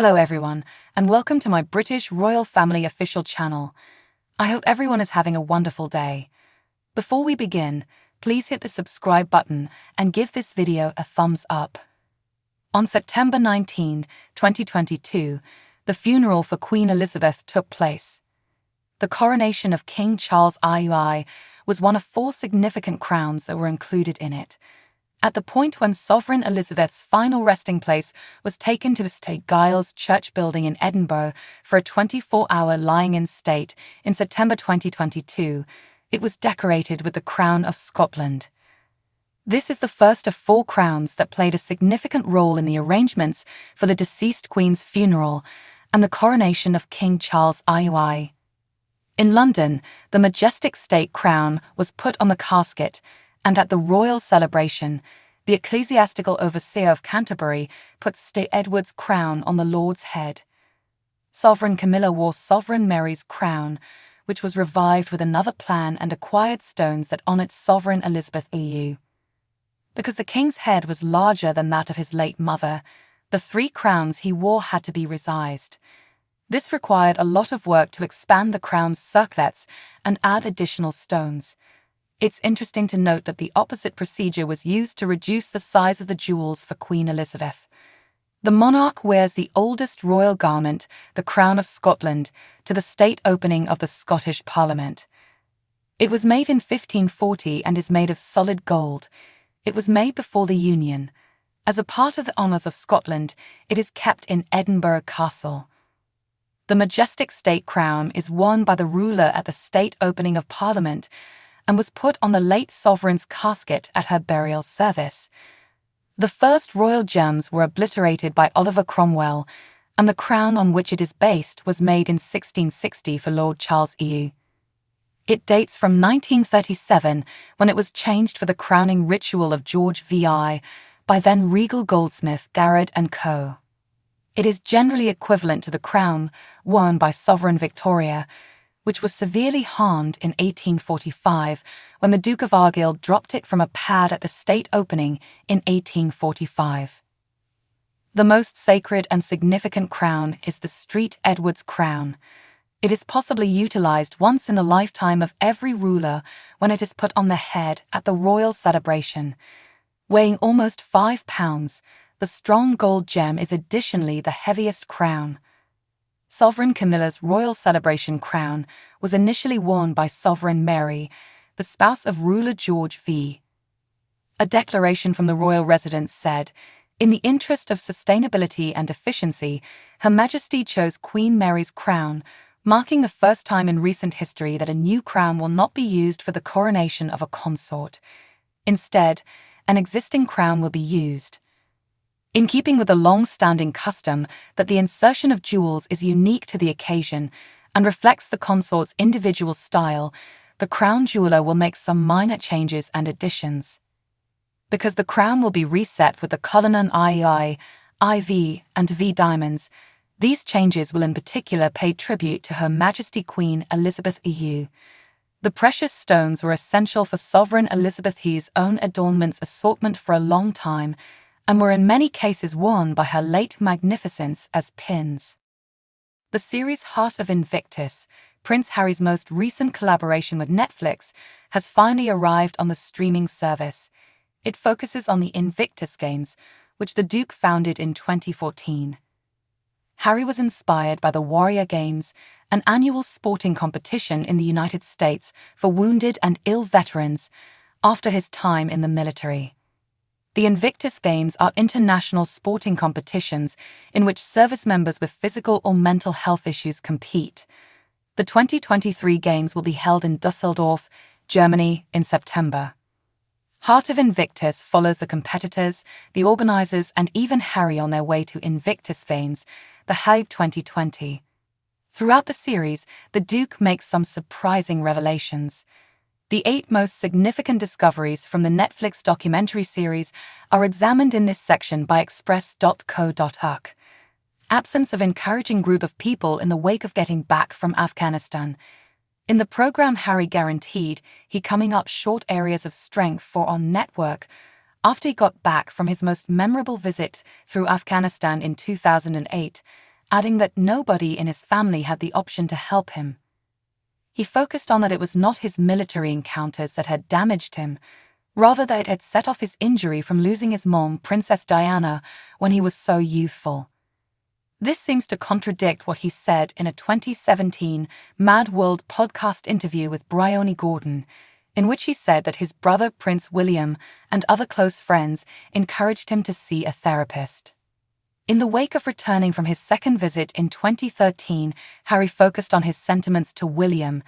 Hello everyone, and welcome to my British Royal Family official channel. I hope everyone is having a wonderful day. Before we begin, please hit the subscribe button and give this video a thumbs up. On September 19, 2022, the funeral for Queen Elizabeth took place. The coronation of King Charles III was one of 4 significant crowns that were included in it. At the point when Sovereign Elizabeth's final resting place was taken to St Giles Church building in Edinburgh for a 24-hour lying-in state in September 2022, it was decorated with the Crown of Scotland. This is the first of 4 crowns that played a significant role in the arrangements for the deceased Queen's funeral and the coronation of King Charles III. In London, the majestic state crown was put on the casket, and at the royal celebration, the ecclesiastical overseer of Canterbury put St Edward's crown on the Lord's head. Sovereign Camilla wore Sovereign Mary's crown, which was revived with another plan and acquired stones that honoured Sovereign Elizabeth EU. Because the king's head was larger than that of his late mother, the 3 crowns he wore had to be resized. This required a lot of work to expand the crown's circlets and add additional stones. It's interesting to note that the opposite procedure was used to reduce the size of the jewels for Queen Elizabeth. The monarch wears the oldest royal garment, the Crown of Scotland, to the state opening of the Scottish Parliament. It was made in 1540 and is made of solid gold. It was made before the Union. As a part of the honours of Scotland, it is kept in Edinburgh Castle. The majestic state crown is worn by the ruler at the state opening of Parliament and was put on the late sovereign's casket at her burial service. The first royal gems were obliterated by Oliver Cromwell, and the crown on which it is based was made in 1660 for Lord Charles EU. It dates from 1937, when it was changed for the crowning ritual of George VI by then regal goldsmith Garrard & Co. It is generally equivalent to the crown worn by Sovereign Victoria, which was severely harmed in 1845 when the Duke of Argyll dropped it from a pad at the state opening in 1845. The most sacred and significant crown is the St Edward's crown. It is possibly utilized once in the lifetime of every ruler when it is put on the head at the royal celebration. Weighing almost 5 pounds, the strong gold gem is additionally the heaviest crown. Sovereign Camilla's royal celebration crown was initially worn by Sovereign Mary, the spouse of ruler George V. A declaration from the royal residence said, "In the interest of sustainability and efficiency, Her Majesty chose Queen Mary's crown, marking the first time in recent history that a new crown will not be used for the coronation of a consort. Instead, an existing crown will be used." In keeping with the long-standing custom that the insertion of jewels is unique to the occasion and reflects the consort's individual style, the crown jeweler will make some minor changes and additions. Because the crown will be reset with the Cullinan II, IV, and V diamonds, these changes will in particular pay tribute to Her Majesty Queen Elizabeth EU. The precious stones were essential for Sovereign Elizabeth II's own adornments assortment for a long time, and were in many cases worn by Her late Magnificence as pins. The series Heart of Invictus, Prince Harry's most recent collaboration with Netflix, has finally arrived on the streaming service. It focuses on the Invictus Games, which the Duke founded in 2014. Harry was inspired by the Warrior Games, an annual sporting competition in the United States for wounded and ill veterans after his time in the military. The Invictus Games are international sporting competitions in which service members with physical or mental health issues compete. The 2023 Games will be held in Dusseldorf, Germany, in September. Heart of Invictus follows the competitors, the organizers, and even Harry on their way to Invictus Games, The Hague 2020. Throughout the series, the Duke makes some surprising revelations. The 8 most significant discoveries from the Netflix documentary series are examined in this section by express.co.uk. Absence of encouraging group of people in the wake of getting back from Afghanistan. In the program Harry guaranteed he coming up short areas of strength for on network after he got back from his most memorable visit through Afghanistan in 2008 adding that nobody in his family had the option to help him. He focused on that it was not his military encounters that had damaged him, rather that it had set off his injury from losing his mom, Princess Diana, when he was so youthful. This seems to contradict what he said in a 2017 Mad World podcast interview with Bryony Gordon, in which he said that his brother Prince William and other close friends encouraged him to see a therapist. In the wake of returning from his second visit in 2013, Harry focused on his sentiments to William,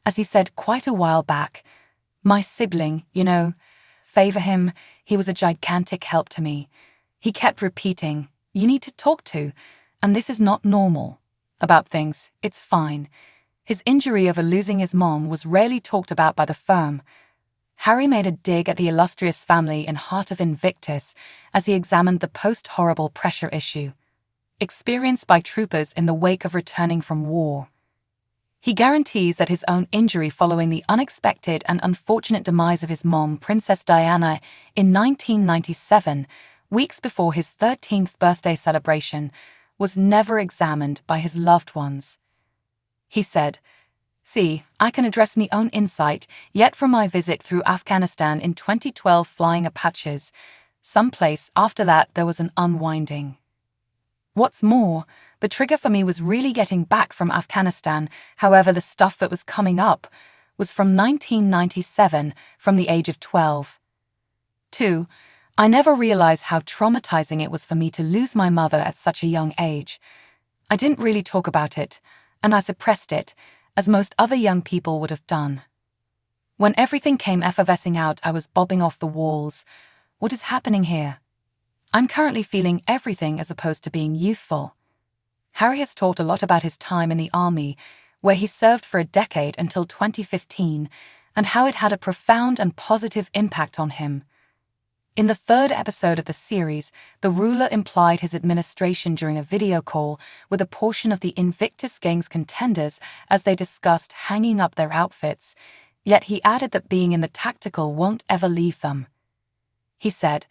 as he said quite a while back, "My sibling, favor him, he was a gigantic help to me. He kept repeating, 'You need to talk to,' and this is not normal. About things, it's fine." His injury over losing his mom was rarely talked about by the firm. Harry made a dig at the illustrious family in Heart of Invictus as he examined the post-horrible pressure issue experienced by troopers in the wake of returning from war. He guarantees that his own injury following the unexpected and unfortunate demise of his mom, Princess Diana, in 1997, weeks before his 13th birthday celebration, was never examined by his loved ones. He said, "See, I can address me own insight, yet from my visit through Afghanistan in 2012 flying Apaches, someplace after that there was an unwinding. What's more, the trigger for me was really getting back from Afghanistan, however the stuff that was coming up was from 1997, from the age of 12. 2. I never realized how traumatizing it was for me to lose my mother at such a young age. I didn't really talk about it, and I suppressed it, as most other young people would have done. When everything came effervescing out, I was bobbing off the walls. What is happening here? I'm currently feeling everything as opposed to being youthful." Harry has talked a lot about his time in the army, where he served for a decade until 2015, and how it had a profound and positive impact on him. In the third episode of the series, the ruler implied his administration during a video call with a portion of the Invictus Gang's contenders as they discussed hanging up their outfits, yet he added that being in the tactical won't ever leave them. He said,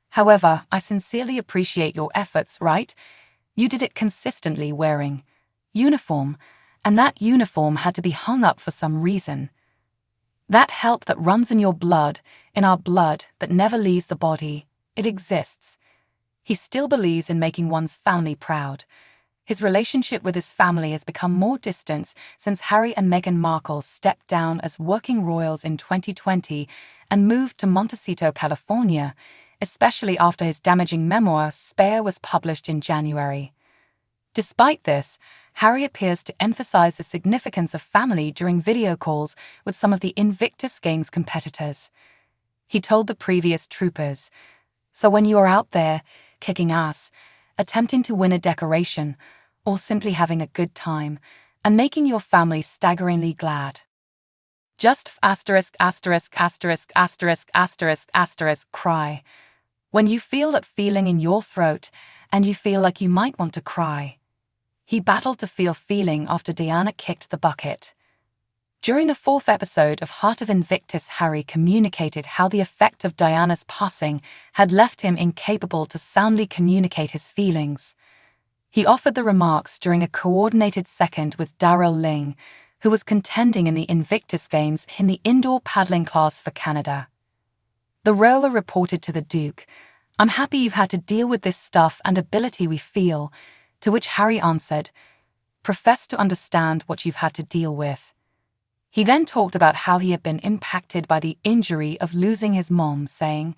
"However, I sincerely appreciate your efforts, right? You did it consistently wearing uniform, and that uniform had to be hung up for some reason. That help that runs in your blood, in our blood, that never leaves the body, it exists." He still believes in making one's family proud. His relationship with his family has become more distant since Harry and Meghan Markle stepped down as working royals in 2020 and moved to Montecito, California, especially after his damaging memoir, Spare, was published in January. Despite this, Harry appears to emphasize the significance of family during video calls with some of the Invictus Gang's competitors. He told the previous troopers, "So when you are out there, kicking ass, attempting to win a decoration, or simply having a good time, and making your family staggeringly glad. Just cry. When you feel that feeling in your throat, and you feel like you might want to cry." He battled to feel feeling after Diana kicked the bucket. During the fourth episode of Heart of Invictus, Harry communicated how the effect of Diana's passing had left him incapable to soundly communicate his feelings. He offered the remarks during a coordinated second with Darryl Ling, who was contending in the Invictus Games in the indoor paddling class for Canada. The roller reported to the Duke, "I'm happy you've had to deal with this stuff and ability we feel," to which Harry answered, "Profess to understand what you've had to deal with." He then talked about how he had been impacted by the injury of losing his mom, saying,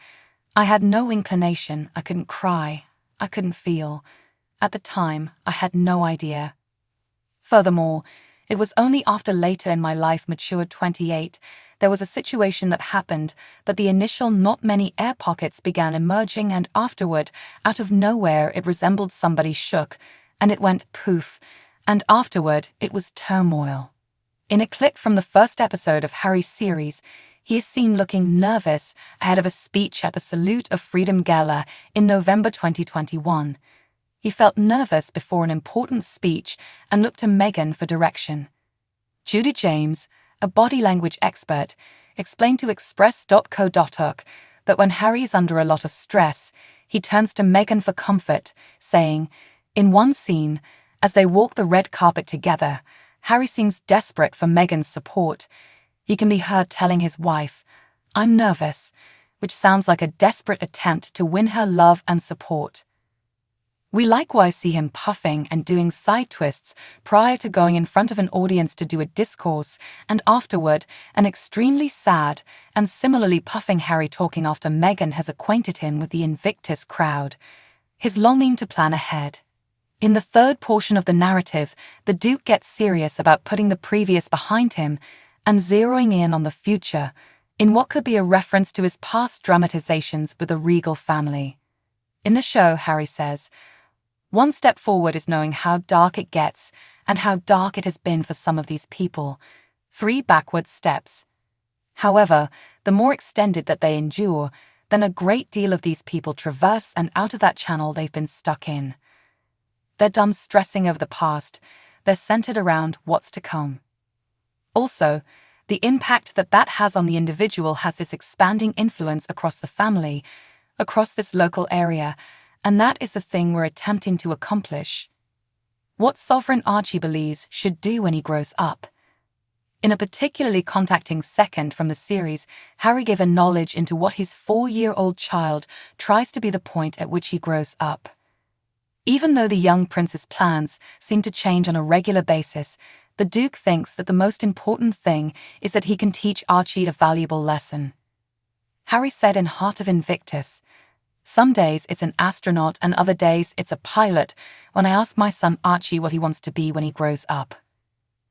"I had no inclination, I couldn't cry, I couldn't feel. At the time, I had no idea. Furthermore, it was only after later in my life, matured 28, there was a situation that happened, but the initial not many air pockets began emerging, and afterward, out of nowhere, it resembled somebody shook, and it went poof, and afterward, it was turmoil." In a clip from the first episode of Harry's series, he is seen looking nervous ahead of a speech at the Salute of Freedom Gala in November 2021. He felt nervous before an important speech and looked to Meghan for direction. Judy James, a body language expert, explained to Express.co.uk that when Harry is under a lot of stress, he turns to Meghan for comfort, saying, "In one scene, As they walk the red carpet together, Harry seems desperate for Meghan's support. He can be heard telling his wife, "I'm nervous," which sounds like a desperate attempt to win her love and support. We likewise see him puffing and doing side twists prior to going in front of an audience to do a discourse, and afterward, an extremely sad and similarly puffing Harry talking after Meghan has acquainted him with the Invictus crowd, his longing to plan ahead. In the third portion of the narrative, the Duke gets serious about putting the previous behind him and zeroing in on the future, in what could be a reference to his past dramatizations with the regal family. In the show, Harry says, "One step forward is knowing how dark it gets and how dark it has been for some of these people. 3 backward steps. However, the more extended that they endure, then a great deal of these people traverse and out of that channel they've been stuck in. They're done stressing over the past, they're centered around what's to come." Also, the impact that has on the individual has this expanding influence across the family, across this local area, and that is the thing we're attempting to accomplish. What Sovereign Archie believes should do when he grows up. In a particularly contacting second from the series, Harry gave a knowledge into what his 4-year-old child tries to be the point at which he grows up. Even though the young prince's plans seem to change on a regular basis, the Duke thinks that the most important thing is that he can teach Archie a valuable lesson. Harry said in Heart of Invictus, "Some days it's an astronaut and other days it's a pilot when I ask my son Archie what he wants to be when he grows up.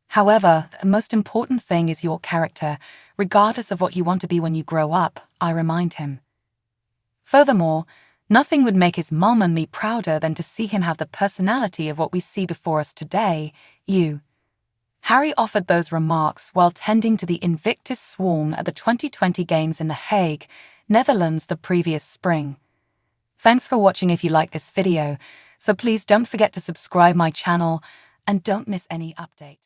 However, the most important thing is your character, regardless of what you want to be when you grow up," I remind him. Furthermore, nothing would make his mom and me prouder than to see him have the personality of what we see before us today, you. Harry offered those remarks while tending to the Invictus swarm at the 2020 Games in The Hague, Netherlands the previous spring. Thanks for watching. If you like this video, so please don't forget to subscribe my channel and don't miss any update.